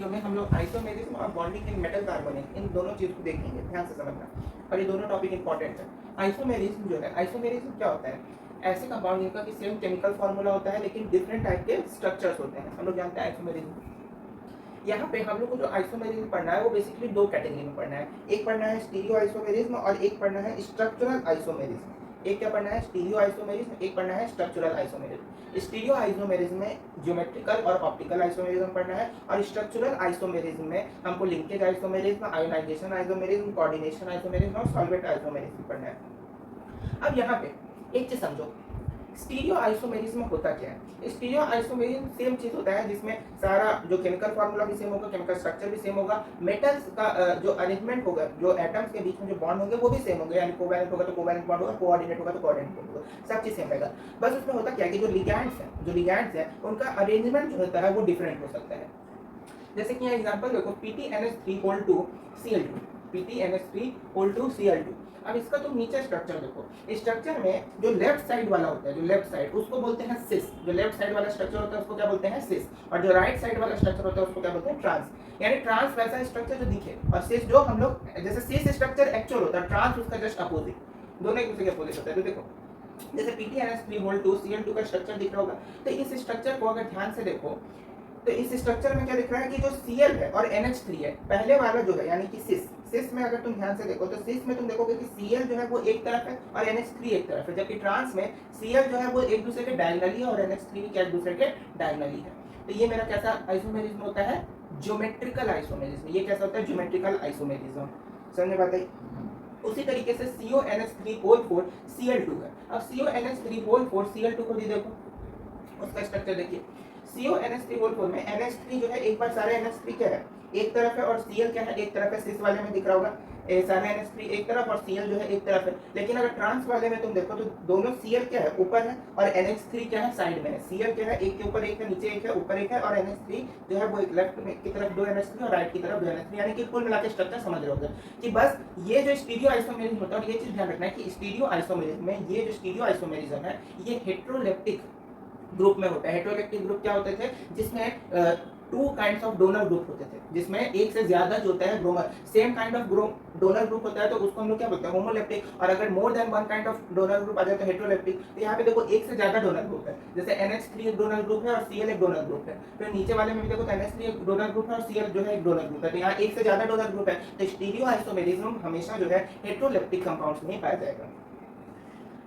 Video में हम लोग आइसोमेरिज्म और बॉन्डिंग इन मेटल कार्बोनेट इन दोनों चीज़ को देखेंगे, ध्यान से समझना, और ये दोनों टॉपिक इंपॉर्टेंट है। आइसोमेरिज्म जो है, आइसोमेरिज्म क्या होता है? ऐसे कंपाउंड जिनका कि सेम केमिकल फॉर्मूला होता है लेकिन डिफरेंट टाइप के स्ट्रक्चर्स होते हैं, हम लोग जानते हैं आइसोमेरिज्म। यहाँ पे हम लोग को जो आइसोमेरिज्म पढ़ना है वो बेसिकली दो कैटेगरी में पढ़ना है, एक पढ़ना है स्टीरियो आइसोमेरिज्म और एक पढ़ना है स्ट्रक्चरल आइसोमेरिज्म। एक क्या पढ़ना है? स्टीरियो आइसोमेरिज्म, एक पढ़ना है स्ट्रक्चरल आइसोमेरिज्म। स्टीरियो आइसोमेरिज्म में ज्योमेट्रिकल और ऑप्टिकल आइसोमेरिज्म पढ़ना है, और स्ट्रक्चरल आइसोमेरिज्म में हमको linkage isomerism, ionisation isomerism, coordination isomerism और सॉल्वेंट आइसोमेरिज्म पढ़ना है। अब यहाँ पे एक चीज समझो, स्टीरियो आइसोमेरिज्म होता क्या है? स्टीरियो आइसोमेरिज्म सेम चीज होता है जिसमें सारा जो केमिकल फार्मूला भी सेम होगा, केमिकल स्ट्रक्चर भी सेम होगा, मेटल्स का जो अरेंजमेंट होगा, जो एटम्स के बीच में जो बॉन्ड होंगे वो भी सेम होंगे, यानी कोवैलेंट होगा तो कोवैलेंट बॉन्ड होगा, कोऑर्डिनेट होगा तो कोऑर्डिनेट बॉन्ड होगा, सब चीज सेम रहेगा। बस उसमें होता क्या है कि जो लिगैंड्स हैं उनका अरेंजमेंट जो होता है वो डिफरेंट हो सकता है। जैसे कि यहाँ एग्जांपल देखो, PtNH3 Cl2, PtNH3 अब इसका तुम नीचे स्ट्रक्चर देखो, स्ट्रक्चर में जो लेफ्ट साइड वाला होता है, जो लेफ्ट साइड, उसको बोलते हैं सिस। जो लेफ्ट साइड वाला स्ट्रक्चर होता है उसको क्या बोलते हैं? सिस। और जो राइट साइड वाला स्ट्रक्चर होता है उसको क्या बोलते हैं? ट्रांस। यानी ट्रांस वैसा स्ट्रक्चर जो दिखे, और सिस जो हम लोग, जैसे सिस स्ट्रक्चर एक्चुअल होता है, ट्रांस उसका जस्ट अपोजिट, दोनों एक दूसरे के अपोजिट होता है। तो देखो जैसे PtNH3 Cl2 का स्ट्रक्चर दिख रहा होगा, तो इस स्ट्रक्चर को अगर ध्यान से देखो तो इस स्ट्रक्चर में क्या दिख रहा है कि जो Cl है और NH3 है, पहले वाला जो है यानी कि सिस में अगर तुम ध्यान से देखो तो सिस में तुम देखोगे कि Cl जो है वो एक तरफ है और NH3 एक तरफ है, जबकि ट्रांस में Cl जो है वो एक दूसरे के डायगोनली है और NH3 क्या एक दूसरे के डायगोनली है। तो ये मेरा कैसा आइसोमेरिज्म होता है? Geometrical isomerism. ये कैसा होता है? Geometrical isomerism. समझ में बात आई? उसी तरीके से CONH3 Cl2 है। अब CONH3 Cl2 को भी देखो, उसका स्ट्रक्चर देखिए, CONH3 में NH3 जो है, एक बार सारे NH3 क्या है? एक तरफ है, और Cl क्या है? एक तरफ है। सिस वाले में दिख रहा होगा सारे NH3 एक तरफ और Cl जो है एक तरफ है। लेकिन अगर ट्रांस वाले में तुम देखो तो दोनों Cl क्या है? ऊपर है, और NH3 क्या है? साइड में है। Cl क्या है? एक के ऊपर एक है, नीचे एक है, ऊपर एक है, और NH3 जो है वो एक लेफ्ट में की तरफ दो NH3 और राइट की तरफ दो NH3, यानी कि कुल मिलाकर स्ट्रक्चर समझ रहे होगे कि बस ये जो स्टीरियो आइसोमेरिज्म होता है, और ये चीज ध्यान रखना है कि स्टीरियो आइसोमेरिज्म में ये जो स्टीरियो आइसोमेरिज्म है ये हेटेरोलेप्टिक ग्रुप में होता है। हेटेरोलेप्टिक ग्रुप क्या होते थे? जिसमें two kinds of donor group होते थे, जिसमें एक से ज्यादा जो होता है ब्रोमर, same kind of donor group होता है तो उसको हम लोग क्या बोलते हैं? होमोलेप्टिक। और अगर more than one kind of donor group आ जाए तो हेटेरोलेप्टिक। तो यहाँ पे देखो एक से ज्यादा डोनर ग्रुप है, जैसे NH3 एक डोनर ग्रुप है और Cl एक डोनर ग्रुप है। फिर नीचे वाले में भी देखो तो NH3 एक डोनर ग्रुप है और Cl जो है एक डोनर ग्रुप है। तो यहाँ एक से ज्यादा डोनर ग्रुप है, तो स्टीरियो आइसोमेरिज्म हमेशा जो है हेटेरोलेप्टिक कंपाउंड्स में पाया जाएगा।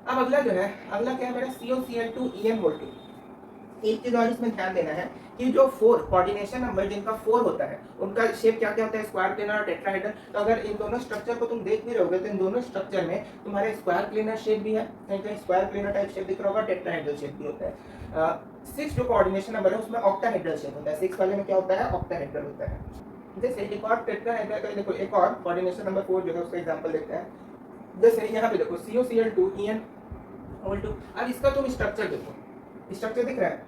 अब अगला जो है, अगला क्या है मेरा? COCl2 एक चीज और इसमें ध्यान देना है कि जो 4 कोऑर्डिनेशन नंबर जिनका 4 होता है उनका शेप क्या क्या होता है? स्क्वायर प्लेनर और टेट्राहेड्रल। तो अगर इन दोनों स्ट्रक्चर को तुम देख भी रहोगे तो इन दोनों स्ट्रक्चर में तुम्हारे स्क्वायर प्लेनर शेप भी है, कहीं कहीं स्क्वायर प्लेनर टाइप शेप दिख रहा होगा, टेट्राहेड्रल शेप भी होता है। 6 जो कोऑर्डिनेशन नंबर है उसमें ऑक्टाहेड्रल शेप होता है। 6 वाले में क्या होता है? ऑक्टाहेड्रल होता है। जैसे एक और टेट्राहेड्रल का देखो, एक और कोऑर्डिनेशन नंबर 4 जो है उसका एग्जांपल देखते हैं। जैसे यहाँ पे देखो COCl2 अब इसका तुम स्ट्रक्चर देखो, स्ट्रक्चर दिख रहा है?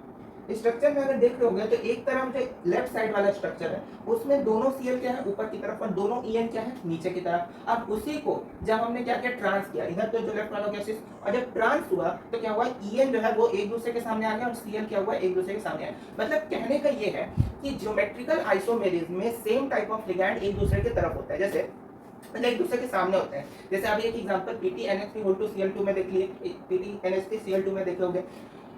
स्ट्रक्चर में अगर देख रहे होगे तो एक तरफ जो लेफ्ट साइड वाला स्ट्रक्चर है उसमें दोनों Cl क्या है? ऊपर की तरफ, और दोनों En क्या है? नीचे की तरफ। अब उसी को जब हमने क्या किया? ट्रांस किया, इधर तो जो लेफ्ट वाला गैसेस, और जब ट्रांस हुआ तो क्या हुआ? En जो है वो एक दूसरे के सामने आ गया और Cl क्या हुआ? एक दूसरे के सामने आया। मतलब कहने का ये है कि ज्योमेट्रिकल आइसोमेरिज्म में सेम टाइप ऑफ लिगैंड एक दूसरे की तरफ होता है, जैसे मतलब एक दूसरे के सामने होते हैं। जैसे अभी एक एग्जांपल PtNH3 Cl2 में देख लिए, PtNH3 Cl2 में देखोगे,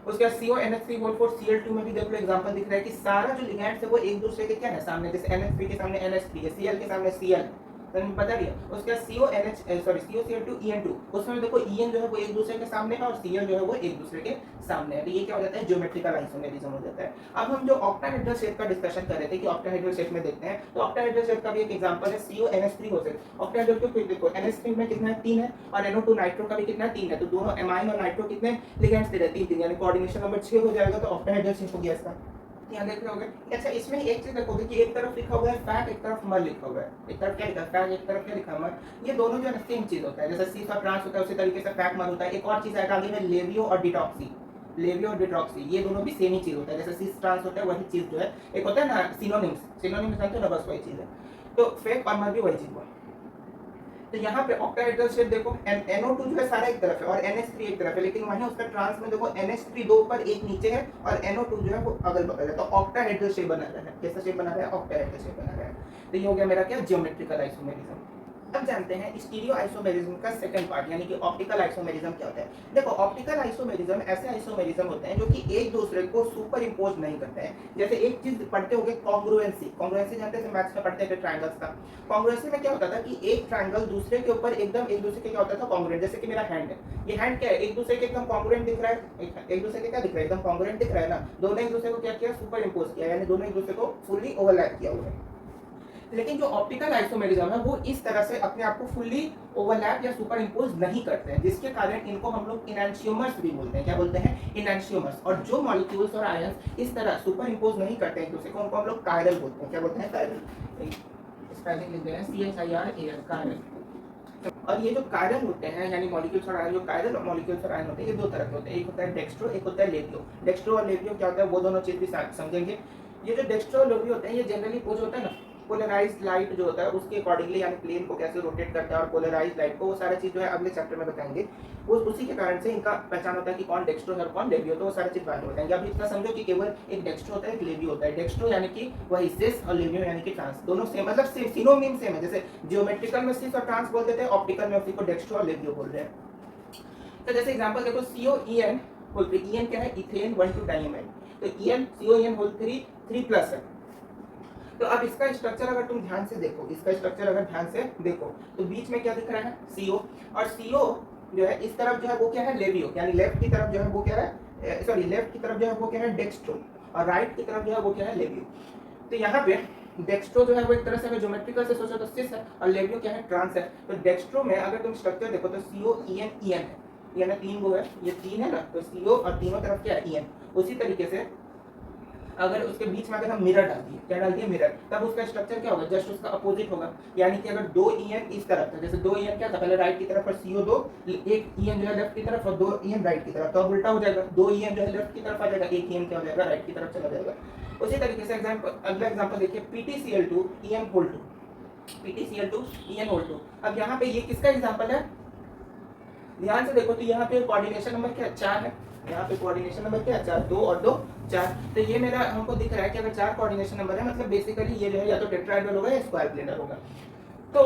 उसके बाद CONH3 Cl2 में भी देख लो एग्जांपल दिख रहा है कि सारा जो लिगैंड्स है वो एक दूसरे के क्या है? सामने। जैसे NH3 के सामने NH3 है, Cl के सामने Cl, तो पता नहीं है। उसके बाद COCl2 उसमें देखो En जो है वो एक दूसरे के सामने है और Cl जो है वो एक दूसरे के सामने है। तो ये क्या हो जाता है? ज्योमेट्रिकल आइसोमेरिज्म हो जाता है। अब हम जो ऑक्टाहेड्रल शेप का डिस्कशन कर रहे थे कि ऑक्टाहेड्रल शेप में देखते हैं, तो ऑक्टाहेड्रल शेप का भी एक एग्जांपल है CONH3 हो सकता। ऑक्टाहेड्रल को फिर देखो, NH3 में कितना है? 3 है, और NO2 नाइट्रो का भी कितना है? 3 है। तो दोनों एमाइन और नाइट्रो कितने लिगैंड्स दे रहे हैं? 3 यानी कोऑर्डिनेशन नंबर 6 हो जाएगा। तो ऑक्टाहेड्रल शेप हो गया इसका। यहाँ देख रहे होगे। अच्छा, इसमें एक चीज देखोगे कि एक तरफ लिखा हुआ है फैट, एक तरफ मर लिखा हुआ है। एक तरफ क्या लिखा है? फैट, एक तरफ क्या लिखा है? मर। ये दोनों जो है सेम चीज होता है। जैसे सी का ट्रांस होता है उसी तरीके से फैट मर होता है। एक और चीज आएगा आगे में, लेवियो और डिटॉक्सी, ये दोनों भी सेम ही चीज होता है। जैसे सिस ट्रांस होता है वही चीज जो है, एक होता है ना सिनोनिम्स जानते हो ना, बस वही चीज है। तो फेक और मर भी वही चीज हुआ। तो यहाँ पे ऑक्टाहेड्रल शेप देखो, NO2 जो है सारा एक तरफ है और NH3 एक तरफ है, लेकिन वहीं उसका ट्रांस में देखो NH3 दो ऊपर एक नीचे है और NO2 जो है वो अगल बगल है, तो ऑक्टाहेड्रल शेप बना रहा है। कैसा शेप बना रहा है? ऑक्टाहेड्रल शेप बना रहा है। तो ये हो गया मेरा क्या? Geometrical isomerism. अब जानते हैं स्टीरियो आइसोमेरिज्म का सेकंड पार्ट यानी कि ऑप्टिकल आइसोमेरिज्म क्या होता है। देखो ऑप्टिकल आइसोमेरिज्म ऐसे आइसोमेरिज्म होते हैं जो कि एक दूसरे को सुपर इम्पोज नहीं करते हैं। जैसे एक चीज पढ़ते होंगे कॉन्ग्रुएंसी, कॉन्ग्रुएंसी जानते हैं मैथ्स में पढ़ते थे ट्रायंगल्स का। कॉन्ग्रुएंसी में क्या होता था कि एक ट्रायंगल दूसरे के ऊपर एकदम एक दूसरे के क्या होता था? कॉन्ग्रुएंट। जैसे कि मेरा हैंड है, ये हैंड क्या है? एक दूसरे के एकदम कॉन्ग्रुएंट दिख रहा है, एक दूसरे के क्या दिख रहा है? एकदम कॉन्ग्रुएंट दिख रहा है ना। दोनों एक दूसरे को क्या किया? सुपर इम्पोज किया, यानी दोनों एक दूसरे को फुल्ली ओवरलैप किया हुआ है। लेकिन जो ऑप्टिकल आइसोमेरिज्म है वो इस तरह से अपने आप को फुल्ली ओवरलैप या सुपर इम्पोज नहीं करते हैं, जिसके कारण इनको हम लोग इनैंशियोमर्स भी बोलते हैं। क्या बोलते हैं? इनैंशियोमर्स। और जो मॉलिक्यूल्स और आयंस इस तरह सुपर इम्पोज नहीं करते हैं एक दूसरे को, उनको हम लोग कायरल बोलते हैं। क्या बोलते हैं? कायरल। स्पेलिंग लिख दे रहे हैं CHIRAL, कायरल। और ये जो कायरल होते हैं यानी मॉलिक्यूल्स और आयन, जो कायरल और मॉलिक्यूल्स और आयन होते हैं ये दो तरह के होते हैं। एक होता है डेक्स्ट्रो, एक होता है लेवियो। डेक्स्ट्रो और लेवियो क्या होता है वो दोनों चीज भी समझेंगे। ये जो डेक्स्ट्रो और लेवियो होते हैं ये जनरली पोज होता है ना, पोलराइज्ड लाइट जो होता है उसके अकॉर्डिंगली यानी प्लेन को कैसे रोटेट करता है और पोलराइज्ड लाइट को, वो सारा चीज जो है अगले चैप्टर में बताएंगे। उसी के कारण से इनका पहचान होता है कि कौन डेक्स्ट्रो है और कौन लेवियो, तो वो सारी चीज बाद में बताएंगे। अभी इतना समझो कि केवल एक डेक्स्ट्रो होता है, एक लेवियो होता है। डेक्स्ट्रो यानी कि वही सिस और लेवियो यानी कि ट्रांस, दोनों सेम मतलब सेम, सिनोनिम सेम है। जैसे जियोमेट्रिकल में सिस और ट्रांस बोल देते हैं, ऑप्टिकल में उसी को डेक्स्ट्रो और लेवियो बोल रहे हैं। तो जैसे एग्जांपल देखो COEN होल 3, EN क्या है? इथेन 1,2 डाइएमाइन, तो EN COEN होल 3+ है। तो अब इसका स्ट्रक्चर अगर तुम ध्यान से देखो, इसका स्ट्रक्चर अगर ध्यान से देखो तो बीच में क्या दिख रहा है? CO। और CO जो है इस तरफ जो है वो क्या है? लेवियो, यानी लेफ्ट की तरफ जो है वो क्या है? सॉरी, लेफ्ट की तरफ जो है वो क्या है? डेक्स्ट्रो, और राइट की तरफ जो है वो क्या है? लेवियो। तो यहाँ पे डेक्स्ट्रो जो है वो एक तरह से अगर ज्योमेट्रिकल से सोचो तो सिस है और लेवियो क्या है? ट्रांस है। तो डेक्स्ट्रो में अगर तुम स्ट्रक्चर देखो तो COEN EN है, ये ना 3 गो है, ये 3 है ना, तो CO और तीनों तरफ क्या है? EN। उसी तरीके से अगर उसके बीच में अगर हम मिरर डाल दिए, क्या डाल दिए? मिरर, तब उसका स्ट्रक्चर क्या होगा? जस्ट उसका अपोजिट होगा। यानी कि अगर 2 EN इस तरफ था, जैसे 2 EN क्या था? पहले राइट की तरफ और CO2, एक EN जो है लेफ्ट की तरफ और 2 EN राइट की तरफ, तो अब उल्टा हो जाएगा, 2 EN जो है लेफ्ट की तरफ आ जाएगा, एक EN क्या हो जाएगा? राइट की तरफ चला जाएगा। उसी तरीके से अगला एग्जाम्पल देखिए, PTCl2 EN whole 2, PTCl2 EN whole 2। अब यहाँ पे ये किसका एग्जाम्पल है? ध्यान से देखो तो यहाँ पे कोऑर्डिनेशन नंबर क्या? 4 है। यहाँ पे कोऑर्डिनेशन नंबर क्या है? 4, 2 और 2 4। तो ये मेरा हमको दिख रहा है कि अगर 4 कोऑर्डिनेशन नंबर है मतलब बेसिकली ये जो है या तो टेट्राहेड्रल होगा या स्क्वायर प्लेनर होगा। तो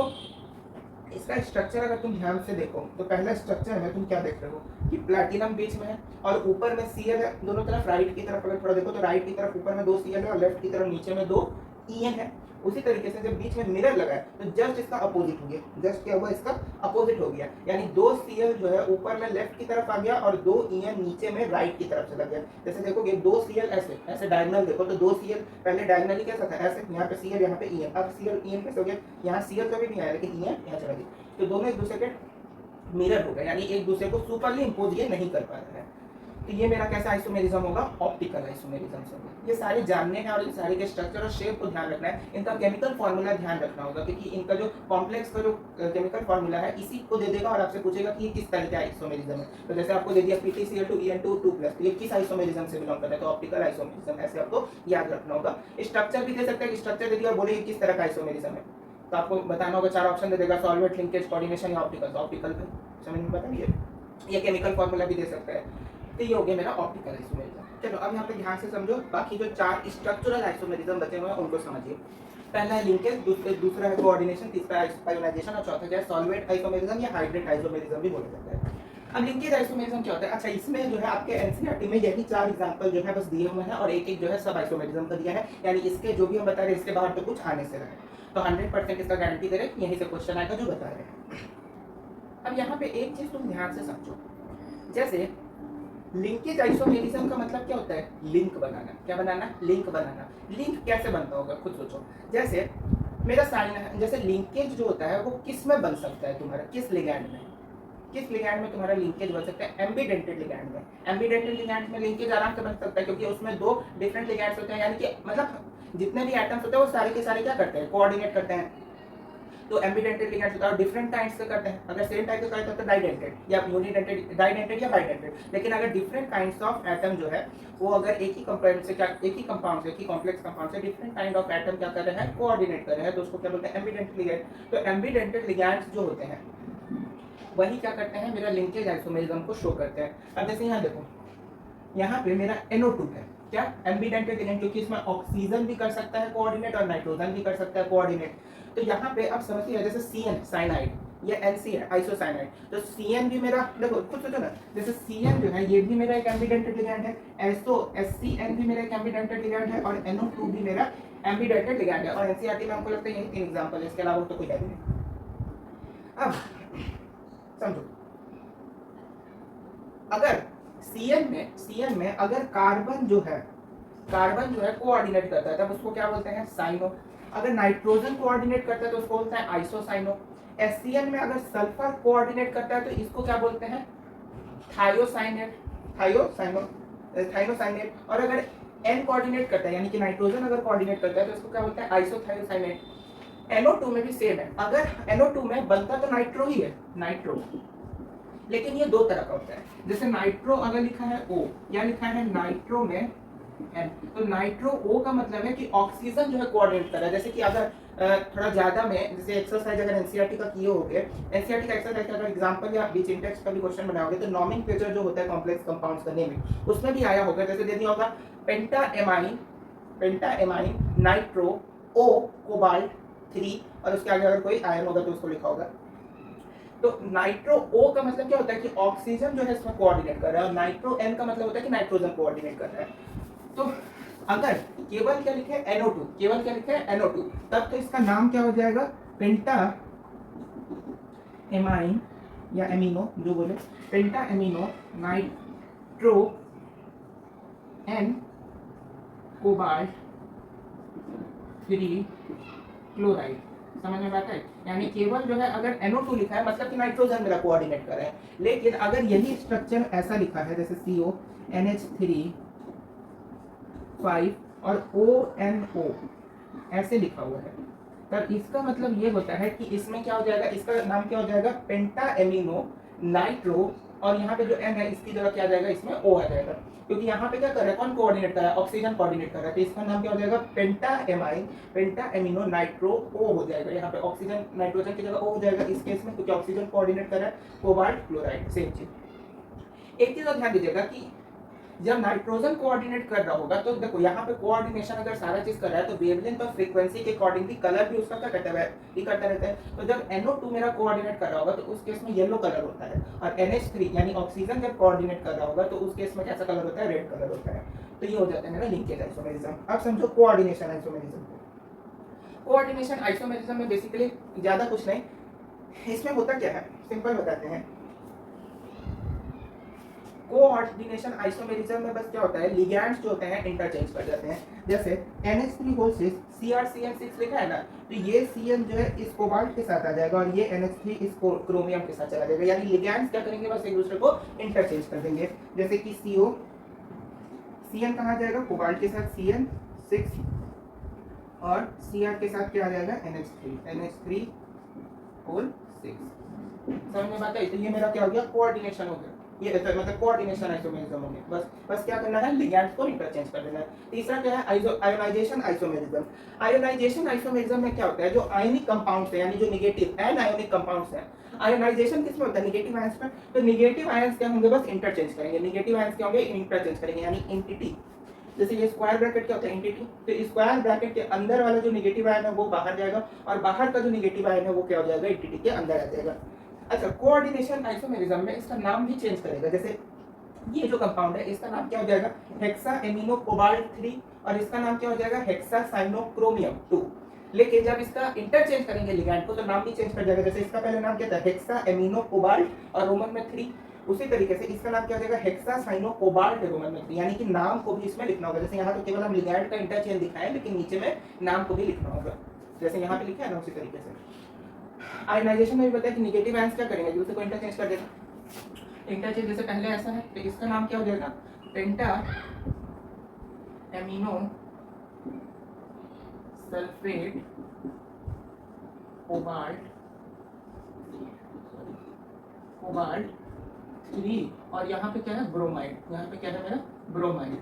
इसका स्ट्रक्चर अगर तुम ध्यान से देखो तो पहला स्ट्रक्चर में तुम क्या देख रहे हो कि प्लैटिनम बीच में है और ऊपर में Cl है दोनों तरफ। राइट की तरफ अगर थोड़ा देखो तो राइट की तरफ ऊपर में 2 Cl है और लेफ्ट की तरफ नीचे में 2 EN है। उसी तरीके से जब बीच में मिरर लगा है तो जस्ट इसका अपोजिट हो गया, जस्ट क्या हुआ? इसका अपोजिट हो गया, यानी 2 Cl जो है ऊपर में लेफ्ट की तरफ आ गया और 2 EN नीचे में राइट की तरफ चला गया। जैसे देखोगे 2 Cl ऐसे ऐसे डायगोनल देखो तो 2 Cl पहले डायगोनली कैसा था? ऐसे, यहाँ पे Cl यहाँ पे EN, अब Cl EN कैसे हो गया? यहाँ Cl कभी नहीं आया लेकिन EN यहाँ चला गया, तो दोनों एक दूसरे के मिरर हो गए, यानी एक दूसरे को सुपरली इंपोज ये नहीं कर पा रहे हैं। तो ये मेरा कैसा आइसोमेरिज्म होगा? ऑप्टिकल आइसोमेरिज्म से होगा। ये सारे जानने हैं और इन सारे के स्ट्रक्चर और शेप को ध्यान रखना है, इनका केमिकल फार्मूला ध्यान रखना होगा, क्योंकि इनका जो कॉम्प्लेक्स का जो केमिकल फार्मूला है इसी को दे देगा और आपसे पूछेगा कि ये किस तरह का आइसोमेरिज्म है। तो जैसे आपको दे दिया PTCl2 EN2 2+, तो ये किस आइसोमेरिज्म से बिलोंग करता है? तो ऑप्टिकल आइसोमेरिज्म, ऐसे आपको याद रखना होगा। स्ट्रक्चर भी दे सकते हैं, स्ट्रक्चर दे दिया और बोले किस तरह का आइसोमेरिज्म है, तो आपको बताना होगा। 4 ऑप्शन दे देगा, सॉल्वेंट, लिंकेज, कोऑर्डिनेशन या ऑप्टिकल। तो ऑप्टिकल पे समझ में पता नहीं है, ये केमिकल फार्मूला भी दे सकता है। तो ये हो गया मेरा ऑप्टिकल आइसोमेरिज्म। चलो अब यहाँ पे ध्यान से समझो, बाकी जो 4 स्ट्रक्चरल आइसोमेरिज्म बचे हुए हैं उनको समझिए। पहला है लिंकेज, दूसरा है कोऑर्डिनेशन, तीसरा है आयोनाइजेशन और चौथा क्या है? सॉल्वेंट आइसोमेरिज्म या हाइड्रेट आइसोमेरिज्म भी बोला जाता है। अब लिंकेज आइसोमेरिज्म क्या होता है? अच्छा, इसमें जो है आपके एनसीईआरटी में यही 4 एग्जांपल जो है बस दिए हुए हैं और एक जो है सब आइसोमेरिज्म का दिया है, यानी इसके जो भी हम बता रहे हैं इसके बाहर तो कुछ आने से रहे, तो 100% इसका गारंटी दे रहे हैं यहीं से क्वेश्चन आएगा जो बता रहे हैं। अब यहाँ पे एक चीज तुम ध्यान से समझो, जैसे लिंकेज आइसोमेरिज्म का मतलब क्या होता है? लिंक बनाना। क्या बनाना? लिंक बनाना। लिंक कैसे बनता होगा खुद सोचो। जैसे मेरा साइन है, जैसे लिंकेज जो होता है वो किस में बन सकता है तुम्हारा? किस लिगैंड में? किस लिगैंड में तुम्हारा लिंकेज बन सकता है? एम्बीडेंटेड लिगैंड में। एम्बीडेंटेड लिगैंड में लिंकेज आराम से बन सकता है क्योंकि उसमें 2 डिफरेंट लिगैंड्स होते हैं, यानी कि मतलब जितने भी एटम्स होते हैं वो सारे के सारे क्या करते हैं? कोऑर्डिनेट करते हैं। तो एम्बीडेंटेड लिगेंड्स होता है, डिफरेंट काइंड्स के करते हैं। अगर सेम टाइप के करते हैं तो डाइडेंटेड या यूनिडेंटेड, डाइडेंटेड या बाइडेंटेड। लेकिन अगर डिफरेंट काइंड्स ऑफ एटम जो है वो अगर एक ही कंपाउंड से एक ही कॉम्प्लेक्स कंपाउंड से डिफरेंट काइंड ऑफ एटम क्या कर रहे हैं, कोऑर्डिनेट कर रहे हैं, तो उसको क्या बोलते हैं, एम्बीडेंटेड लिगेंड। तो एम्बीडेंटेड लिगेंड्स जो होते हैं वही क्या करते हैं, मेरा लिंकेज आइसोमेरिज्म को शो करते हैं। अब जैसे यहाँ देखो, यहाँ पे मेरा NO2 है, क्या एम्बीडेंटेड लिगेंड, क्योंकि इसमें ऑक्सीजन भी कर सकता है कोऑर्डिनेट और नाइट्रोजन भी कर सकता है कोऑर्डिनेट। तो यहाँ पे अब समझिए जैसे CN साइनाइड, ये NC है आइसोसाइनाइड, तो CN भी मेरा, देखो खुद सोचो ना, जैसे CN जो है ये भी मेरा एक एम्बीडेंटेड लिगेंड है, SCN भी मेरा एक एम्बीडेंटेड लिगेंड है, और NO2 भी मेरा एम्बीडेंटेड लिगेंड है। और NCERT में हमको लगता है यही 3 एग्जांपल है, इसके अलावा तो कोई है नहीं। अब समझो, अगर CN में अगर कार्बन जो है कोऑर्डिनेट करता है तब उसको क्या बोलते हैं, साइनो। अगर नाइट्रोजन कोऑर्डिनेट करता है तो उसको बोलते हैं आइसोसाइनो। SCN में अगर सल्फर कोऑर्डिनेट करता है तो इसको क्या बोलते हैं, थायोसाइनेट। और अगर N कोऑर्डिनेट करता है यानी कि नाइट्रोजन अगर कोऑर्डिनेट करता है तो इसको क्या बोलते हैं, आइसोथायोसाइनेट। NO2 में भी सेम है, अगर NO2 में बनता तो नाइट्रो ही है, नाइट्रो, लेकिन ये दो तरह का होता है। जैसे नाइट्रो अगर लिखा है O या लिखा है नाइट्रो में N, तो नाइट्रो O का मतलब है कि ऑक्सीजन जो है कोऑर्डिनेट कर रहा है। जैसे कि अगर थोड़ा ज्यादा में, जैसे एक्सरसाइज अगर NCERT का किए होगे, NCERT का एक्सरसाइज का अगर एग्जांपल या बीच इंडेक्स का भी क्वेश्चन बनाओगे तो नॉमेनक्लेचर जो होता है कॉम्प्लेक्स कंपाउंड्स का नेमिंग, उसमें भी आया होगा। जैसे दे दिया होगा पेंटाएमाइन नाइट्रो O कोबाल्ट 3, और उसके आगे अगर कोई आयन होगा तो उसको लिखा होगा। तो नाइट्रो O का मतलब क्या होता है कि ऑक्सीजन जो है इसमें कोऑर्डिनेट कर रहा है, और नाइट्रो N का मतलब होता है कि नाइट्रोजन कोऑर्डिनेट कर रहा है। तो अगर केवल क्या लिखे NO2, तब तो इसका नाम क्या हो जाएगा, पेंटा एमाइन या एमिनो जो बोले, penta amino nitro N cobalt 3 chloride. समझ में बात है, यानी केवल जो है अगर NO2 लिखा है मतलब कि नाइट्रोजन मेरा कोऑर्डिनेट कर रहा है। लेकिन अगर यही स्ट्रक्चर ऐसा लिखा है जैसे CO NH3 5 और ONO ऐसे लिखा हुआ है, तब इसका मतलब ये होता है कि इसमें क्या हो जाएगा, इसका नाम क्या हो जाएगा, पेंटा एमिनो नाइट्रो, और यहाँ पे जो N है इसकी जगह क्या आ जाएगा, इसमें O आ जाएगा, क्योंकि यहाँ पे क्या कर रहा है, कौन कोऑर्डिनेट कर रहा है, ऑक्सीजन कोऑर्डिनेट कर रहा है। तो इसका नाम क्या हो जाएगा, पेंटा एमिनो नाइट्रो O हो जाएगा। यहाँ पे ऑक्सीजन नाइट्रोजन की जगह O हो जाएगा इस केस में, क्योंकि ऑक्सीजन कोऑर्डिनेट कर रहा है कोबाल्ट क्लोराइड। सेम चीज। एक चीज और ध्यान दीजिएगा कि जब नाइट्रोजन कोऑर्डिनेट कर रहा होगा तो देखो यहाँ पे कोऑर्डिनेशन अगर सारा चीज कर रहा है तो वेवलेंथ और फ्रीक्वेंसी के अकॉर्डिंगली कलर भी उसका क्या करता है, ही करता रहता है। तो जब NO2 मेरा कोऑर्डिनेट कर रहा होगा तो उस केस में येलो कलर होता है, और NH3 यानी ऑक्सीजन जब कोऑर्डिनेट कर रहा होगा तो उस केस में कैसा कलर होता है, रेड कलर होता है। तो ये हो जाता है मेरा लिंकेज आइसोमेरिज्म। अब समझो कोऑर्डिनेशन आइसोमेरिज्म। कोऑर्डिनेशन आइसोमेरिज्म में बेसिकली ज्यादा कुछ नहीं, इसमें होता क्या है, सिंपल बताते हैं। कोऑर्डिनेशन आइसोमेरिज्म में बस क्या होता है, लिगैंड्स जो होते हैं इंटरचेंज कर जाते हैं। जैसे NH3 CrCN6 लिखा है ना, तो ये CN जो है इस कोबाल्ट के साथ आ जाएगा और ये NH3 इस क्रोमियम के साथ चला जाएगा, यानी लिगैंड्स क्या करेंगे, बस एक दूसरे को इंटरचेंज कर देंगे। जैसे कि CN कहाँ जाएगा, कोबाल्ट के साथ CN6, और Cr के साथ क्या आ जाएगा, NH3 होल 6। समझ में बात है। तो ये मेरा क्या हो गया, कोऑर्डिनेशन हो गया, ये मतलब कोऑर्डिनेशन आइसोमेरिज्म हो गया। बस क्या करना है, लिगैंड्स को इंटरचेंज कर देना है। तीसरा क्या है, आयोनाइजेशन आइसोमेरिज्म। आयोनाइजेशन आइसोमेरिज्म में क्या होता है, जो आयनिक कंपाउंड्स है यानी जो नेगेटिव एनायोनिक कंपाउंड्स है, आयोनाइजेशन किस में होता है, नेगेटिव आयंस में। तो नेगेटिव आयंस क्या होंगे, बस इंटरचेंज करेंगे। नेगेटिव आयंस क्या होंगे, इंटरचेंज करेंगे, यानी एंटिटी। जैसे ये स्क्वायर ब्रैकेट क्या होता है, एंटिटी। तो स्क्वायर ब्रैकेट के अंदर वाला जो नेगेटिव आयन है वो बाहर जाएगा, और बाहर का जो नेगेटिव आयन है वो क्या हो जाएगा, एंटिटी के अंदर आ जाएगा। अच्छा, कोऑर्डिनेशन आइसोमेरिज्म में इसका नाम भी चेंज करेगा। जैसे ये जो कंपाउंड है इसका नाम क्या हो जाएगा, हेक्सा एमिनो कोबाल्ट 3, और इसका नाम क्या हो जाएगा, हेक्सा साइनोक्रोमियम 2। लेकिन जब इसका इंटरचेंज करेंगे लिगैंड को तो नाम भी चेंज कर जाएगा। जैसे इसका पहले नाम क्या था, हेक्सा एमिनो कोबाल्ट और रोमन में 3, उसी तरीके से इसका नाम क्या हो जाएगा, हेक्सा साइनो कोबाल्ट रोमन में 3, यानी कि नाम को भी इसमें लिखना होगा। जैसे यहाँ तो केवल हम लिगैंड का इंटरचेंज दिखाएं, लेकिन नीचे में नाम को भी लिखना होगा, जैसे यहाँ पे लिखा है ना उसी तरीके से। आयनाइजेशन में भी पता है कि नेगेटिव आयंस क्या करेंगे, दूसरे को इंटरचेंज कर देगा। इंटरचेंज जैसे पहले ऐसा है तो इसका नाम क्या हो जाएगा, पेंटा एमिनो सल्फेट कोबाल्ट कोबाल्ट 3 और यहाँ पे क्या है ब्रोमाइड, यहाँ पे क्या है मेरा ब्रोमाइड,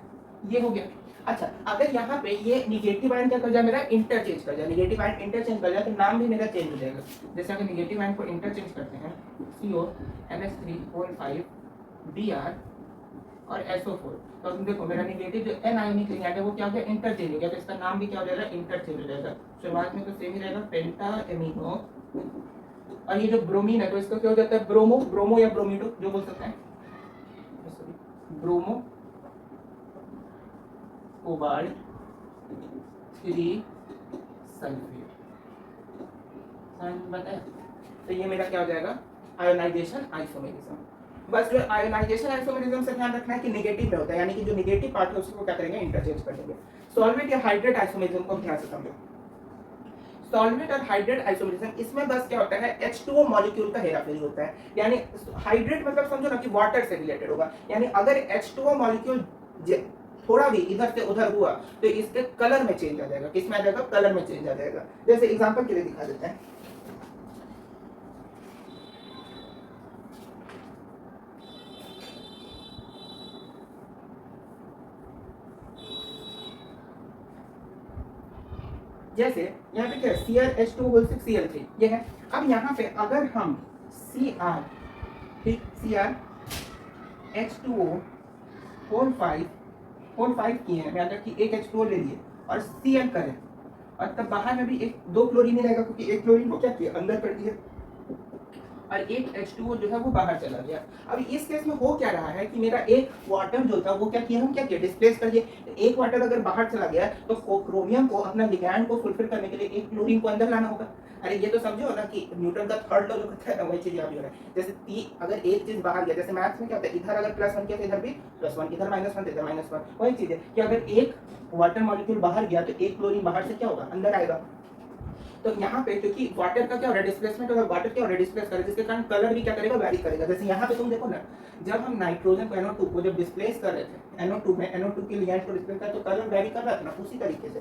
ये हो गया। अच्छा अगर यहाँ पे ये निगेटिव आयन क्या कर जाए मेरा इंटरचेंज कर जाए, निगेटिव आयन इंटरचेंज कर जाए तो नाम भी मेरा चेंज हो जाएगा। जैसे अगर निगेटिव आयन को इंटरचेंज करते हैं CO NH3O5 Br और SO4 तो तुम देखो मेरा निगेटिव जो एन आयनिक रिंग है वो क्या हो गया इंटरचेंज हो गया, तो इसका नाम भी क्या हो जाएगा इंटरचेंज हो जाएगा। शुरुआत में तो सेम ही रहेगा पेंटा एमिनो, और ये जो ब्रोमीन है तो इसका क्या हो जाता है ब्रोमो, ब्रोमो या ब्रोमीडो जो बोल सकते हैं, ब्रोमो कोबाल्ट 3 सल्फेट बताया। तो ये मेरा क्या हो जाएगा आयोनाइजेशन आइसोमेरिज्म। बस जो आयोनाइजेशन आइसोमेरिज्म से ध्यान रखना है कि नेगेटिव में होता है, यानी कि जो नेगेटिव पार्ट है उसको क्या करेंगे इंटरचेंज कर देंगे। सॉल्वेट या हाइड्रेट आइसोमेरिज्म को ध्यान से समझो। सॉल्वेट और हाइड्रेट आइसोमेरिज्म इसमें बस क्या होता है H2O मॉलिक्यूल का हेराफेरी होता है, यानी हाइड्रेट मतलब समझो ना कि वाटर से रिलेटेड होगा, यानी अगर H2O मॉलिक्यूल थोड़ा भी इधर से उधर हुआ तो इसके कलर में चेंज आ जाएगा, किसमें आ जाएगा कलर में चेंज आ जाएगा। जैसे एग्जांपल के लिए दिखा देते हैं, जैसे यहाँ पे क्या है CrH2O6 Cl3 ये है। अब यहाँ पे अगर हम Cr ठीक CrH2O4 5 किए हैं, मतलब कि एक H2O ले लिए और Cl करें, और तब बाहर में भी एक 2 क्लोरीन ही रहेगा क्योंकि एक क्लोरीन को क्या किया अंदर कर दिया और एक H2O जो है वो बाहर चला गया। अब इस केस में हो क्या रहा है कि मेरा एक वाटर जो था वो क्या किया हम क्या किया डिस्प्लेस कर दिए। एक वाटर अगर बाहर चला गया तो क्रोमियम को अपना लिगैंड को फुलफिल करने के लिए एक क्लोरीन को अंदर लाना होगा। अरे ये तो समझो ना कि न्यूटन का थर्ड लॉ जो कहता है वही चीज यहाँ भी हो रहा है। जैसे अगर एक चीज बाहर गया, जैसे मैथ्स में क्या होता है इधर अगर +1 किया तो इधर भी +1, इधर -1 तो इधर -1, वही चीज है कि अगर एक वाटर मॉलिक्यूल बाहर गया तो एक क्लोरीन बाहर से क्या होगा अंदर आएगा। तो यहाँ पे क्योंकि वाटर का क्या हो रहा है डिस्प्लेसमेंट होगा, वाटर क्या हो रहा है डिस्प्लेस करेगा, जिसके कारण कलर भी क्या करेगा वैरी करेगा। जैसे यहाँ पे तुम देखो ना, जब हम नाइट्रोजन को NO2 को जब डिस्प्लेस कर रहे थे NO2 में NO2 के लिगैंड को डिस्प्लेस कर तो कलर वैरी कर रहा था ना, उसी तरीके से।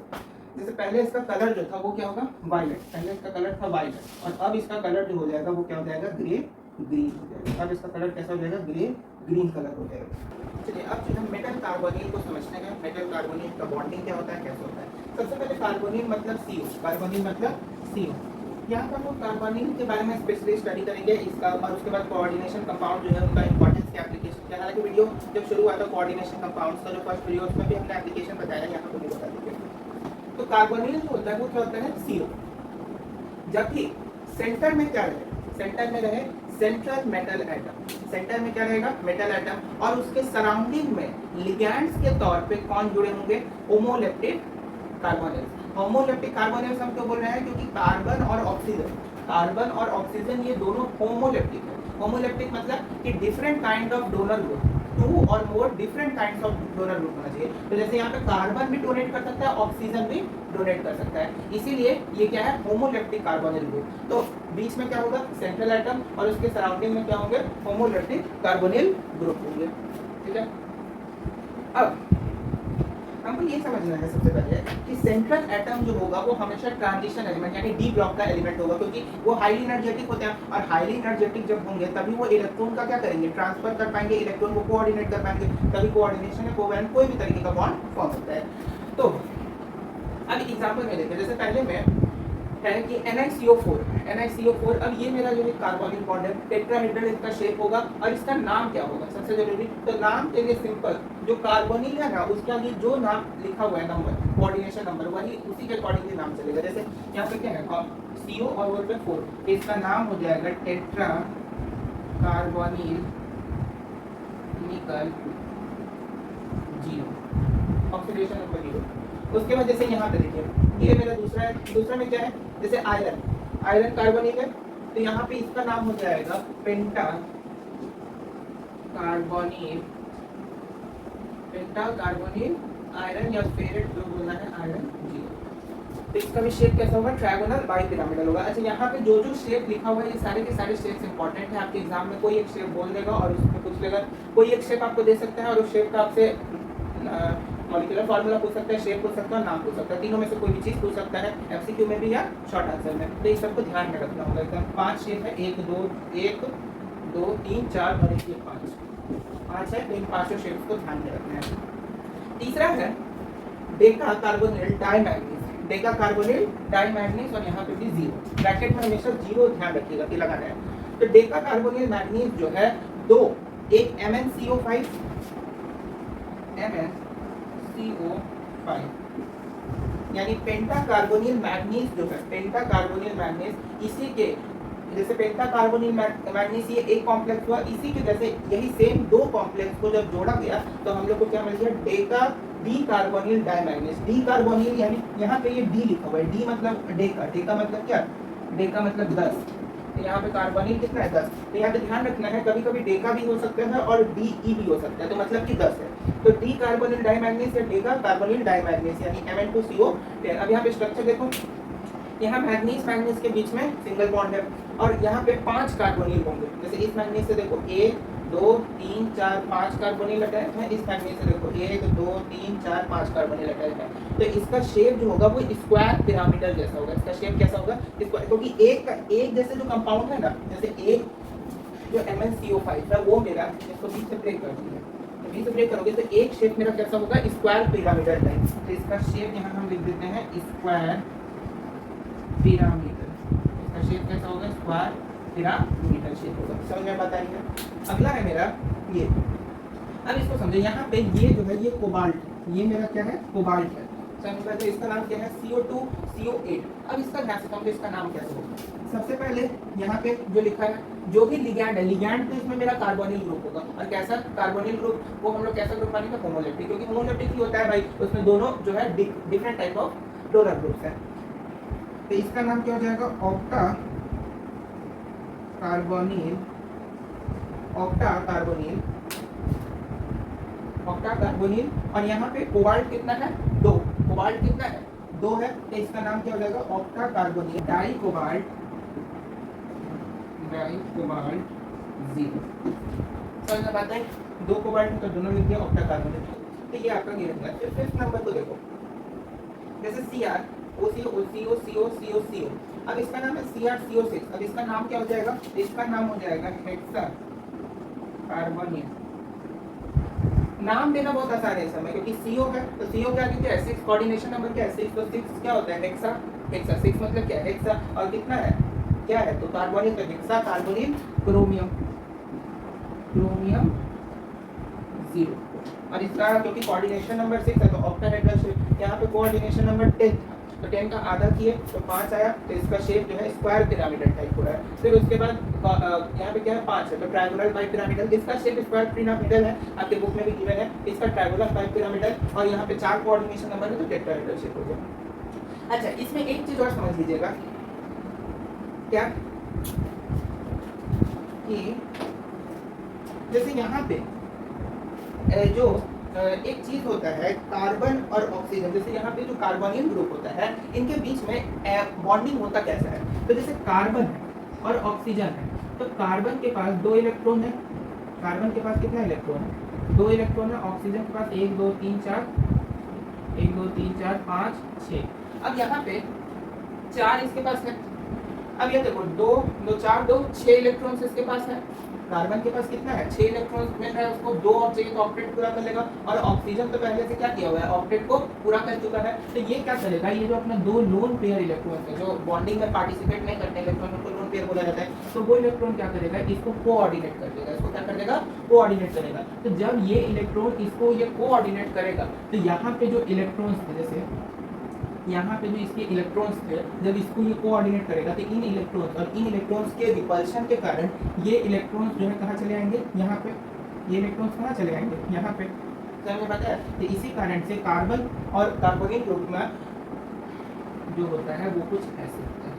जैसे पहले इसका कलर जो था वो क्या होगा वायलेट, पहले इसका कलर था वायलेट और अब इसका कलर जो हो जाएगा वो क्या हो जाएगा ग्रे ग्रीन हो जाएगा। अब इसका कलर कैसा हो जाएगा ग्रे ग्रीन कलर हो जाएगा। चलिए अब जो हम मेटल कार्बोनिल को समझते हैं, मेटल कार्बोनिल का बॉन्डिंग क्या होता है कैसे होता है। सबसे पहले कार्बोनिल मतलब CO, कार्बोनिल मतलब CO। यहाँ पर हम कार्बोनिल के बारे में स्पेशली स्टडी करेंगे इसका, और उसके बाद कोऑर्डिनेशन कंपाउंड जो है उनका इंपॉर्टेंस क्या एप्लीकेशन क्या। हालांकि वीडियो जब शुरू हुआ था कोऑर्डिनेशन कंपाउंड्स का जो फर्स्ट वीडियो उसमें भी हमने एप्लीकेशन बताया, यहाँ पर भी बता देंगे। तो कार्बोनिल जो होता है वो क्या होता है CO, जबकि सेंटर में क्या रहे, सेंटर में रहे सेंट्रल मेटल एटम, सेंटर में क्या रहेगा मेटल एटम, और उसके सराउंडिंग में लिगैंड्स के तौर पे कौन जुड़े होंगे होमोलेप्टिक कार्बोनिल। होमोलेप्टिक कार्बोनिल हम क्यों बोल रहे हैं क्योंकि कार्बन और ऑक्सीजन ये दोनों होमोलेप्टिक है। होमोलेप्टिक मतलब कि different kind of donor group, 2 और more different kinds of donor group होना चाहिए। तो जैसे यहाँ पे कार्बन भी डोनेट कर सकता है, ऑक्सीजन भी डोनेट कर सकता है, इसीलिए ये क्या है होमोलेप्टिक कार्बोनिल ग्रुप। तो बीच में क्या होगा सेंट्रल एटम और उसके सराउंडिंग में क्या होंगे होमोलेप्टिक कार्बोनिल ग्रुप होंगे। ठीक है, अब हमको ये समझना है सबसे पहले कि सेंट्रल एटम जो होगा वो हमेशा ट्रांजिशन एलिमेंट यानी डी ब्लॉक का एलिमेंट होगा, क्योंकि वो हाईली एनर्जेटिक होते हैं और हाईली एनर्जेटिक जब होंगे तभी वो इलेक्ट्रॉन का क्या करेंगे ट्रांसफर कर पाएंगे, इलेक्ट्रॉन को कोऑर्डिनेट कर पाएंगे, तभी कोऑर्डिनेशन है कोवैलेंट कोई भी तरीके का बॉन्ड फॉर्म होता है। तो अब एग्जांपल में देखिए, जैसे पहले में है कि NiCO4, अब ये मेरा जो कार्बोनिल बॉन्ड है टेट्राहेड्रल इसका शेप होगा और इसका नाम क्या होगा सबसे जरूरी। तो नाम के लिए सिंपल जो कार्बोनिल है ना उसके आगे जो नाम लिखा हुआ है नंबर कोऑर्डिनेशन नंबर वही उसी के अकॉर्डिंगली नाम चलेगा। जैसे यहाँ पे क्या है CO और वो पे 4, इसका नाम हो जाएगा टेट्रा कार्बोनिल निकल 0, ऑक्सीडेशन नंबर 0। उसके बाद जैसे यहाँ पे देखिए ये मेरा दूसरा में क्या है, जैसे आयरन कार्बोनिल है तो यहाँ पे इसका नाम हो जाएगा पेंटा कार्बोनिल आयरन या फेरेट जो बोलना है आयरन 0। तो इसका भी शेप कैसा होगा ट्रायगोनल बाइपिरामिडल होगा। अच्छा यहाँ पे जो शेप लिखा हुआ है ये सारे के सारे शेप्स इंपॉर्टेंट है, आपके एग्जाम में कोई एक शेप बोल देगा और उसमें पूछ लेगा, कोई एक शेप आपको दे सकता है और उस शेप का आपसे मॉलिक्यूलर फार्मूला पूछ सकता है, शेप पूछ सकता है, नाम पूछ सकता है, तीनों में से कोई भी चीज पूछ सकता है एमसीक्यू में भी या शॉर्ट आंसर में। तो इस सबको ध्यान में रखना होगा। एकदम 5 शेप है, 1 2 3 4 और ये 5 है। तो इन पांचों शेप्स को ध्यान में रखना है। तीसरा है डेका कार्बोनिल डाइमैग्नीज। डेका कार्बोनिल डाइमैग्नीज और यहाँ पे भी 0 ब्रैकेट में हमेशा 0 ध्यान रखिएगा कि लगाना है। तो डेका कार्बोनिल मैग्नीज जो है दो, एक MnCO5 यानी पेंटा कार्बोनिल मैग्नीज जो है, पेंटा कार्बोनिल मैग्नीज इसी के जैसे पेंटा कार्बोनिल मैग्नीज ये एक कॉम्प्लेक्स हुआ, इसी के जैसे यही सेम दो कॉम्प्लेक्स को जब जोड़ा गया तो हम लोग को क्या मिल गया, deca di carbonyl dimanganese. Di carbonyl यानी यहाँ पे ये डी लिखा हुआ है, डी मतलब डेका, डेका मतलब क्या, डेका मतलब 10, तो यहाँ पे कार्बोनिल कितना है 10। तो यहाँ पे ध्यान रखना है कभी कभी डेका भी हो सकता है और DE भी हो सकता है, तो मतलब कि 10 है। तो डी कार्बोनिल डाइमैग्नीज या डेका कार्बोनिल डाइमैग्नीज यानी Mn2CO10। अब यहाँ पे स्ट्रक्चर देखो, यहाँ मैग्नीज मैग्नीज के बीच में सिंगल बॉन्ड है और यहाँ पे 5 कार्बोनिल होंगे। जैसे इस मैग्नीज से देखो 1 2 3 4 5 कार्बोनिल अटैच है, इस मैग्नीज से देखो 1 2 3 4 5 कार्बोनिल अटैच है। तो इसका शेप जो होगा वो स्क्वायर पिरामिडल जैसा होगा। इसका शेप कैसा होगा, स्क्वायर, क्योंकि एक जैसे जो कंपाउंड है ना, जैसे एक जो MnCO5 है वो मेरा, इसको बीच से ब्रेक कर दीजिए, तो बीच से ब्रेक करोगे तो एक शेप मेरा कैसा होगा, स्क्वायर पिरामिडल टाइप। तो इसका शेप यहाँ हम लिख देते हैं स्क्वायर पिरामिडल। इसका शेप कैसा होगा, स्क्वायर पिरामिडल शेप होगा। समझ में बात आई है। अगला है मेरा ये, अब इसको समझो, यहाँ पे ये जो है ये कोबाल्ट, ये मेरा क्या है, कोबाल्ट है। समझ, तो इसका नाम क्या है, CO2CO8। अब इसका ध्यान से समझो इसका नाम कैसे होगा। सबसे पहले यहाँ पे जो लिखा है, जो भी लिगैंड है, लिगैंड तो इसमें मेरा कार्बोनिल ग्रुप होगा। और कैसा कार्बोनिल ग्रुप, वो हम लोग कैसा ग्रुप मानेंगे, होमोलैप्टिक, क्योंकि होमोलैप्टिक ही होता है भाई, उसमें दोनों जो है different type of donor groups हैं। तो इसका नाम क्या हो जाएगा, octa carbonyl, octa carbonyl, octa carbonyl. और यहाँ पे कोबाल्ट कितना है, 2, कोबाल्ट कितना है, 2 है। तो इसका नाम क्या हो जाएगा, octa carbonyl di cobalt, di cobalt 0। समझ में बात है, 2 कोबाल्ट तो दोनों लिख दिया ऑक्टा कार्बोनिल। तो ये आपका गिवन है। फिर 5th नंबर को देखो, जैसे Cr OCO OCO CO CO CO। अब इसका नाम है CrCO6। अब इसका नाम क्या हो जाएगा, इसका नाम हो जाएगा हेक्सा कार्बोनिल। नाम देना बहुत आसान है इस समय, क्योंकि CO है तो CO क्या क्या है, 6, कोऑर्डिनेशन नंबर क्या है 6, तो 6 क्या होता है, हेक्सा, हेक्सा 6 मतलब क्या है, हेक्सा। और कितना है, क्या है, तो कार्बोनिल, तो हेक्सा कार्बोनिल क्रोमियम, क्रोमियम 0। और इसका क्योंकि कोऑर्डिनेशन नंबर 6 है तो ऑक्टाहेड्रल शेप। यहाँ पे कोऑर्डिनेशन नंबर 10, तो 10 का आधा किए तो 5 आया, तो इसका शेप जो है स्क्वायर पिरामिडल टाइप हो रहा है। फिर उसके बाद यहाँ पे क्या है, 5 है, तो ट्रायंगुलर बाई पिरामिडल। इसका शेप स्क्वायर पिरामिडल है, आपके बुक में भी गिवन है, इसका ट्रायंगुलर बाई पिरामिडल। और यहाँ पे 4 कोऑर्डिनेशन नंबर है तो टेट्राहेड्रल शेप हो गया। अच्छा, इसमें एक चीज और समझ लीजिएगा, क्या कि जैसे यहाँ पे जो एक चीज होता है कार्बन और ऑक्सीजन, जैसे यहाँ पे जो कार्बोनिल ग्रुप होता है इनके बीच में बॉन्डिंग होता कैसा है, तो जैसे कार्बन है और ऑक्सीजन है, तो कार्बन के पास 2 इलेक्ट्रॉन है, कार्बन के पास कितना इलेक्ट्रॉन है, 2 इलेक्ट्रॉन है। ऑक्सीजन के पास 1 2 3 4 1 2 3 4 5 6। अब यहाँ पे 4 इसके पास है। अब ये देखो 2 2 4 2 6 इलेक्ट्रॉन्स इसके पास है। कार्बन के पास कितना है, 6 इलेक्ट्रॉन्स मिल रहा है उसको, 2 और चाहिए तो ऑक्टेट पूरा कर लेगा। और ऑक्सीजन तो पहले से क्या किया हुआ है, ऑक्टेट को पूरा कर चुका है। तो ये क्या करेगा, ये जो अपना 2 लोन पेयर इलेक्ट्रॉन्स है, जो बॉन्डिंग में पार्टिसिपेट नहीं करते इलेक्ट्रॉन, उनको लोन पेयर बोला जाता है। तो वो इलेक्ट्रॉन क्या करेगा, इसको कोऑर्डिनेट कर देगा। इसको क्या कर देगा, कोऑर्डिनेट करेगा। तो जब ये इलेक्ट्रॉन इसको ये कोऑर्डिनेट करेगा, तो यहाँ पे जो इलेक्ट्रॉन्स थे, जैसे यहाँ पे जो इसके इलेक्ट्रॉन्स थे, जब इसको ये कोऑर्डिनेट करेगा तो इन इलेक्ट्रॉन्स और इन इलेक्ट्रॉन्स के रिपल्शन के कारण ये इलेक्ट्रॉन्स जो है कहाँ चले आएंगे, यहाँ पे ये इलेक्ट्रॉन्स कहाँ चले आएंगे, यहाँ पे। समझ पता है, तो इसी कारण से कार्बन और कार्बोनिल ग्रुप में जो होता है वो कुछ ऐसे होता है।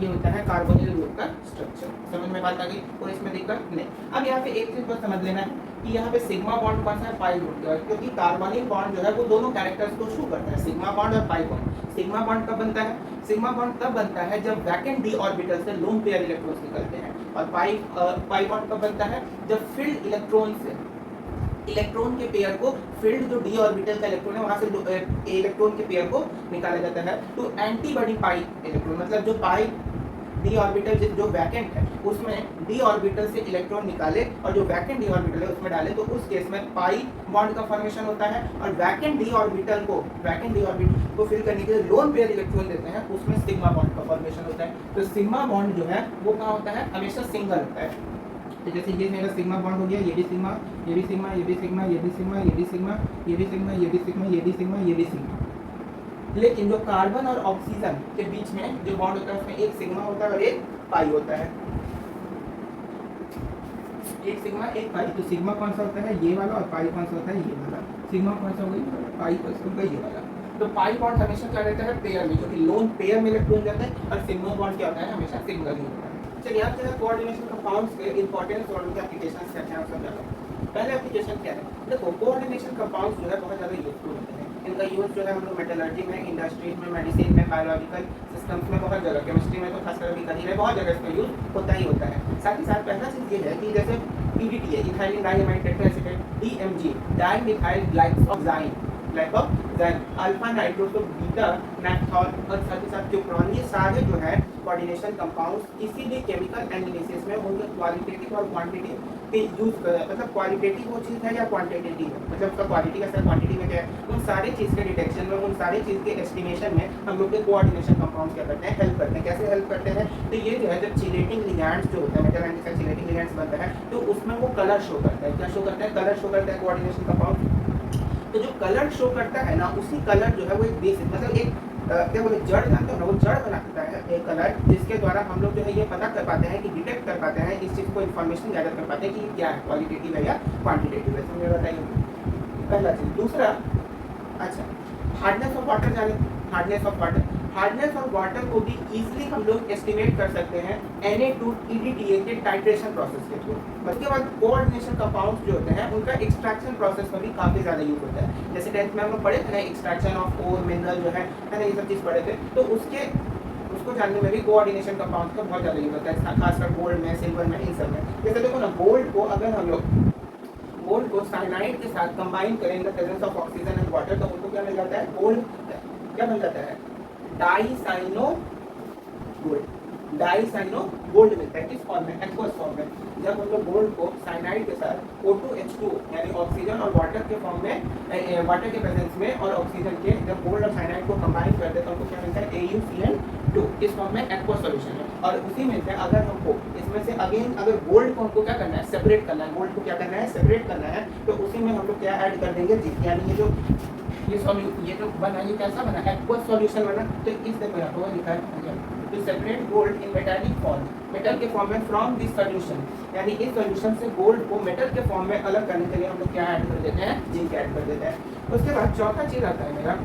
ये होता है कार्बोनिल ग्रुप का स्ट्रक्चर। समझ में बात आ गई, और इसमें दिक्कत नहीं। अब यहाँ पे एक चीज बस समझ लेना है कि यहाँ पे सिग्मा बॉन्ड कौन सा है, पाई बॉन्ड का, क्योंकि कार्बोनिल बॉन्ड जो है वो दोनों कैरेक्टर्स को शो करता है, सिग्मा बॉन्ड और पाई बॉन्ड। सिग्मा बॉन्ड कब बनता है, सिग्मा बॉन्ड तब बनता है जब वैकेंट डी ऑर्बिटल से लोन पेयर इलेक्ट्रॉन्स निकलते हैं। और पाई बॉन्ड कब बनता है, जब फील्ड इलेक्ट्रॉन से इलेक्ट्रॉन के पेयर को फील्ड जो डी ऑर्बिटल का इलेक्ट्रॉन है वहां से इलेक्ट्रॉन के पेयर को निकाला जाता है। तो एंटीबॉडी पाई इलेक्ट्रॉन मतलब जो पाई डी ऑर्बिटल जो वैकेंट है उसमें डी ऑर्बिटल से इलेक्ट्रॉन निकाले और जो वैकेंट डी ऑर्बिटल है उसमें डाले, तो उस केस में पाई बॉन्ड का फॉर्मेशन होता है। और वैकेंट डी ऑर्बिटल को फिल करने के लिए लोन पेयर इलेक्ट्रॉन देते हैं, उसमें सिग्मा बॉन्ड का फॉर्मेशन होता है। तो सिग्मा बॉन्ड जो है वो कहाँ होता है, हमेशा सिंगल होता है। तो जैसे ये मेरा सिग्मा बॉन्ड हो गया, ये भी सिग्मा, ये भी सिग्मा, ये भी सिग्मा, ये भी सिग्मा, ये भी सिग्मा, ये भी सिग्मा, ये भी सिग्मा, ये भी सिग्मा, ये भी सिग्मा। लेकिन जो कार्बन और ऑक्सीजन के बीच में जो बॉन्ड होता है उसमें एक सिग्मा होता है और एक पाई होता है, एक सिग्मा एक पाई। तो सिग्मा कौन सा होता है, ये वाला, और पाई कौन सा होता है, ये वाला। सिग्मा कौन सा होगा, पाई कौन सा होगा, ये वाला। तो पाई बॉन्ड हमेशा क्या रहता है, पेयर में, क्योंकि लोन पेयर में इलेक्ट्रॉन जाता है, और सिग्मा बॉन्ड क्या होता है, हमेशा सिंगल ही होता है। चलिए आप जो है कोऑर्डिनेशन कंपाउंड्स के इंपॉर्टेंस और उनके एप्लीकेशंस क्या हैं समझा लो। पहले एप्लीकेशन क्या है, देखो कोऑर्डिनेशन कंपाउंड्स जो है बहुत ज़्यादा यूजफुल होते हैं। इनका यूज जो है हम लोग मेटलर्जी में, इंडस्ट्रीज में, मेडिसिन में, बायोलॉजिकल सिस्टम्स में बहुत जगह, केमिस्ट्री में तो खासकर अभी कहीं बहुत जगह इसका यूज होता ही होता है। साथ ही साथ पहला चीज़ ये है कि जैसे PDTA ethylene diamide tetraacetate, DMG dimethyl glycoside, alpha nitroso beta naphthol, और साथ ही साथ क्यूप्रॉन, ये सारे जो है कोऑर्डिनेशन कंपाउंड्स किसी भी केमिकल एनालिसिस में उनके क्वालिटेटिव और क्वांटिटेटिव पे यूज कर, मतलब क्वालिटेटिव वो चीज़ है या क्वांटिटेटिव है, मतलब उसका क्वालिटी का सर क्वांटिटी में क्या है, उन सारे चीज़ के डिटेक्शन में, उन सारे चीज़ के एस्टिमेशन में हम लोग के कोऑर्डिनेशन कंपाउंड्स क्या करते हैं, हेल्प करते हैं। कैसे हेल्प करते हैं, तो ये जो है जब चिलेटिंग लिगैंड्स जो होता है, मेटल एंड चिलेटिंग लिगैंड्स बनता है, तो उसमें वो कलर शो करता है। क्या शो करता है, कलर शो करता है कोऑर्डिनेशन कंपाउंड। तो जो कलर शो करता है ना, उसी कलर जो है वो एक बेसिक, मतलब एक क्या बोले, जड़ जानते हो ना, वो जड़ बनाता है एक कलर, जिसके द्वारा हम लोग जो है ये पता कर पाते हैं कि डिटेक्ट कर पाते हैं, इस चीज़ को इन्फॉर्मेशन गैदर कर पाते हैं कि क्या है, क्वालिटेटिव है या क्वांटिटेटिव है। समझ बताइए पहला चीज़। दूसरा, अच्छा, हार्डनेस ऑफ वाटर जाने, हार्डनेस ऑफ वाटर को भी इजीली हम लोग एस्टिमेट कर सकते हैं Na2EDTA के टाइट्रेशन प्रोसेस के थ्रू। उसके बाद कोऑर्डिनेशन कंपाउंड्स जो होते हैं उनका एक्सट्रैक्शन प्रोसेस में भी काफ़ी ज़्यादा यूज होता है। जैसे 10th में हम लोग पढ़े थे ना, एक्सट्रैक्शन ऑफ ओर, मिनरल जो है ना, ये सब चीज़ पढ़े थे। तो उसको जानने में भी कोऑर्डिनेशन कंपाउंड्स का बहुत ज़्यादा यूज होता है, खासकर गोल्ड में, सिल्वर में, इन सब में। जैसे देखो ना, गोल्ड को अगर हम लोग गोल्ड को साइनाइड के साथ कंबाइन करें in the presence of oxygen and water, तो उनको क्या मिल जाता है, गोल्ड क्या मिल जाता है, डाइसाइनो गोल्ड मिलता है। किस फॉर्म में, एक्वस फॉर्म में। जब हम लोग गोल्ड को साइनाइड के साथ O2H2 यानी ऑक्सीजन और वाटर के फॉर्म में, वाटर के प्रेजेंस में और ऑक्सीजन के, जब गोल्ड और साइनाइड को कंबाइन करते हैं तो हमको क्या मिलता है, AuCN2 इस फॉर्म में एक्वस सॉल्यूशन है। और उसी में से अगर हमको इसमें से अगेन अगर गोल्ड को हमको क्या करना है, सेपरेट करना है, गोल्ड को क्या करना है, सेपरेट करना है, तो उसी में हम लोग क्या ऐड कर देंगे, यानी ये जो बना, ये कैसा बना, एक्वस सॉल्यूशन बना। तो इस तरह का होगा, लिखा है to separate gold in metallic form, metal के फॉर्म में फ्रॉम दिस सॉल्यूशन, यानी इस सॉल्यूशन से गोल्ड को मेटल के फॉर्म में अलग करने के लिए हम लोग क्या ऐड कर देते हैं, जिंक ऐड कर देते हैं। उसके बाद चौथा चीज आता है मेरा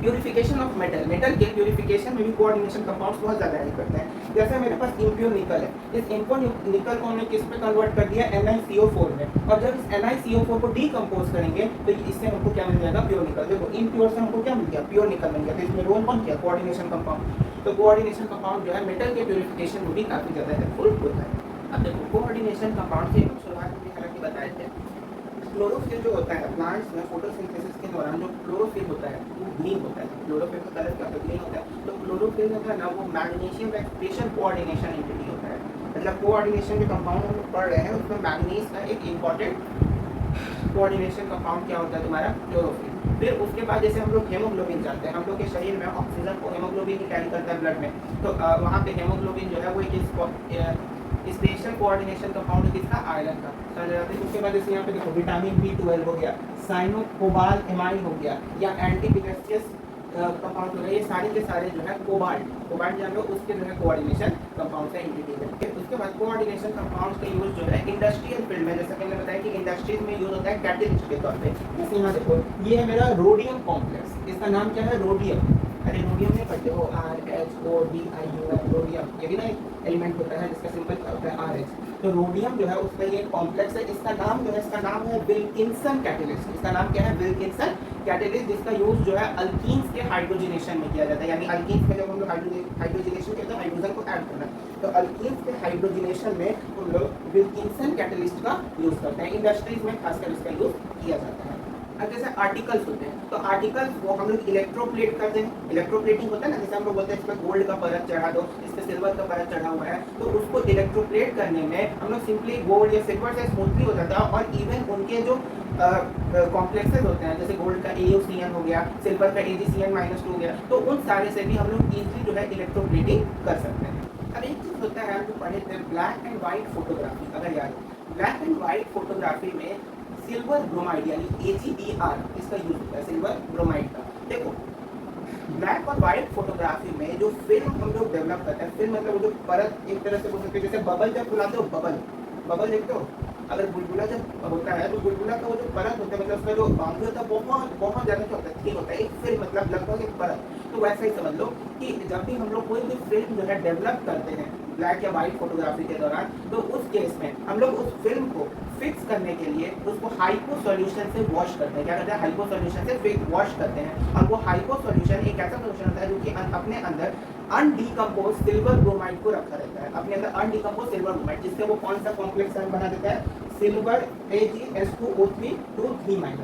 प्यूरिफिकेशन ऑफ मेटल। मेटल के प्यूरिफिकेशन में भी कोऑर्डिनेशन कंपाउंड्स बहुत ज़्यादा हेल्प करते हैं। जैसे मेरे पास इम्प्योर निकल है, इस इम्प्योर निकल को हमने किस पे कन्वर्ट कर दिया, NiCO4 में, और जब इस NiCO4 को डीकम्पोज करेंगे तो इससे हमको क्या मिल जाएगा, प्योर निकल। देखो इम्प्योर से हमको क्या मिल गया, प्योर निकल मिल गया। तो इसमें रोल कौन किया, कोऑर्डिनेशन कंपाउंड। तो कोऑर्डिनेशन कंपाउंड जो है मेटल के प्यूरिफिकेशन में भी काफ़ी ज़्यादा हेल्पफुल होता है। अब देखो कोऑर्डिनेशन कंपाउंड से शुरुआत में हालांकि बताए थे, क्लोरोफिल जो होता है प्लांट्स में फोटोसिंथेसिस के दौरान जो क्लोरोफिल होता है वो ग्रीन होता है। क्लोरोफिल का कलर क्या होता है, ग्रीन होता है। तो क्लोरोफिल जो है ना, वो मैग्नीशियम का स्पेशल कोऑर्डिनेशन एंटिटी होता है। मतलब कोऑर्डिनेशन जो कंपाउंड हम लोग पढ़ रहे हैं उसमें मैग्नीज का एक इम्पॉर्टेंट कोऑर्डिनेशन कंपाउंड क्या होता है तुम्हारा, क्लोरोफिल। फिर उसके बाद जैसे हम लोग हेमोग्लोबिन जानते हैं, हम लोग के शरीर में ऑक्सीजन को हेमोग्लोबिन ही कैरी करता है ब्लड में। तो वहाँ पे हेमोग्लोबिन जो है वो एक स्पेशल कोऑर्डिनेशन कंपाउंड किसका, आयरन का। उसके बाद जैसे यहाँ पे देखो विटामिन B12 हो गया, साइनोकोबाल एमाइन हो गया, या एंटीपिनेस्टियस कंपाउंड हो गया, ये सारे के सारे जो है कोबाल्ट जान लो, उसके जो है कोऑर्डिनेशन कंपाउंड से इंटीग्रेट है। उसके बाद कोऑर्डिनेशन कंपाउंड्स का यूज जो है इंडस्ट्रियल फील्ड में, जैसे मैंने बताया कि इंडस्ट्रीज में यूज होता है कैटलिस्ट के तौर पे। जैसे यहाँ देखो, ये है मेरा रोडियम कॉम्प्लेक्स, इसका नाम क्या है, रोडियम। अरे रोडियम नहीं पढ़ते हो, RHODIUM, रोडियम, ये भी ना एक एलिमेंट होता है जिसका सिंबल क्या होता है, RH। तो रोडियम जो है उसका ये कॉम्प्लेक्स है, इसका नाम जो है, इसका नाम है विल्किंसन कैटलिस्ट। इसका नाम क्या है, विल्किंसन कैटेलिस्ट जिसका यूज जो है अल्कीन्स के हाइड्रोजनेशन में किया जाता है, यानी अल्कीन्स में जब हम लोग हाइड्रोजनेशन कहते हैं हाइड्रोजन को ऐड करना, तो अल्कीन्स के हाइड्रोजनेशन में हम लोग विल्किंसन कैटेलिस्ट का यूज करते हैं। इंडस्ट्रीज में खासकर इसका यूज किया जाता है। अब जैसे आर्टिकल्स होते हैं, तो आर्टिकल्स वो हम लोग इलेक्ट्रोप्लेट करते हैं। इलेक्ट्रोप्लेटिंग होता है ना, जैसे हम लोग बोलते हैं इसमें गोल्ड का परत चढ़ा दो, इसमें सिल्वर का परत चढ़ा हुआ है, तो उसको इलेक्ट्रोप्लेट करने में हम लोग सिंपली गोल्ड या सिल्वर से स्मूथली हो जाता है, और इवन उनके जो कॉम्प्लेक्सेस होते हैं, जैसे गोल्ड का AuCN हो गया, सिल्वर का AgCN-2 हो गया, तो उन सारे से भी हम लोग इजीली जो है इलेक्ट्रोप्लेटिंग कर सकते हैं। अब एक चीज होता है, हम लोग पढ़े थे ब्लैक एंड व्हाइट फोटोग्राफी, अगर याद हो, ब्लैक एंड व्हाइट फोटोग्राफी में सिल्वर ब्रोमाइड यानी AgBr इसका यूज होता है, सिल्वर ब्रोमाइड का। देखो ब्लैक और व्हाइट फोटोग्राफी में जो फिल्म हम लोग डेवलप करते हैं, फिल्म मतलब वो जो परत, एक तरह से बोल सकते हैं जैसे बबल जब फुलाते हो, बबल देखते हो, अगर बुलबुला जब होता है तो बुलबुला का वो जो परत होता है, मतलब उसका जो बाउंड्री होता है बहुत ज़्यादा क्या होता है, थिक होता है, एक फिल्म मतलब लगभग एक परत। तो वैसा ही समझ लो कि जब भी हम लोग कोई भी फिल्म जो है डेवलप करते हैं ब्लैक या व्हाइट फोटोग्राफी के दौरान, तो उस केस में हम लोग उस फिल्म को फिक्स करने के लिए उसको हाइपो सॉल्यूशन से वॉश करते हैं। क्या करते हैं? हाइपो सॉल्यूशन से वॉश करते हैं, और वो हाइपो सॉल्यूशन एक ऐसा सॉल्यूशन होता है जो कि अपने अंदर अनडीकम्पोज सिल्वर ब्रोमाइड को रखा रहता है, अपने अंदर अनडीकम्पोज सिल्वर ब्रोमाइड, जिससे वो कौन सा कॉम्प्लेक्स आयन बना देता है, सिल्वर AgS2O3 2 3-,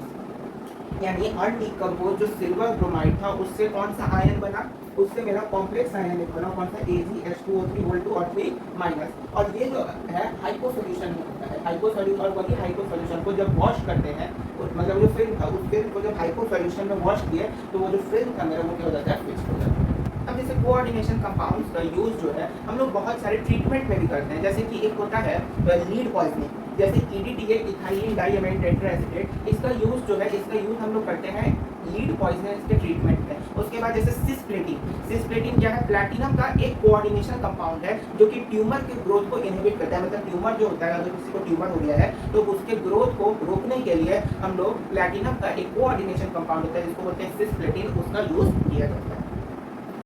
यानी अनडीकम्पोज जो सिल्वर ब्रोमाइड था उससे कौन सा आयन बना, उससे मेरा कॉम्प्लेक्स आयन बना कौन सा, AgS2O3 और 3-, और ये जो है हाइपो सॉल्यूशन होता है, हाइपो सॉल्यूशन, और वही हाइपो सॉल्यूशन को जब वॉश करते हैं, मतलब जो फिल्म था उस फिल्म को जब हाइपो सॉल्यूशन में वॉश किए, तो वो जो फिल्म था मेरा वो क्या हो जाता है, फिक्स हो जाता है। अब जैसे कोऑर्डिनेशन कंपाउंड्स का यूज जो है हम लोग बहुत सारे ट्रीटमेंट में भी करते हैं, जैसे कि एक होता है लीड पॉइजनिंग, जैसे EDTA इथाइलिन डाइअमाइन टेट्राएसिटेट, इसका यूज जो है, इसका यूज हम लोग करते हैं लीड पॉइजनर्स के ट्रीटमेंट में। उसके बाद जैसे सिस्प्लेटिन क्या है, प्लैटिनम का एक कोऑर्डिनेशन कंपाउंड है जो कि ट्यूमर के ग्रोथ को इनहिबिट करता है, मतलब ट्यूमर जो होता है, अगर किसी को ट्यूमर हो गया है तो उसके ग्रोथ को रोकने के लिए हम लोग प्लैटिनम का एक कोऑर्डिनेशन कंपाउंड होता है जिसको बोलते हैं सिस्प्लेटिन, उसका यूज किया जाता है।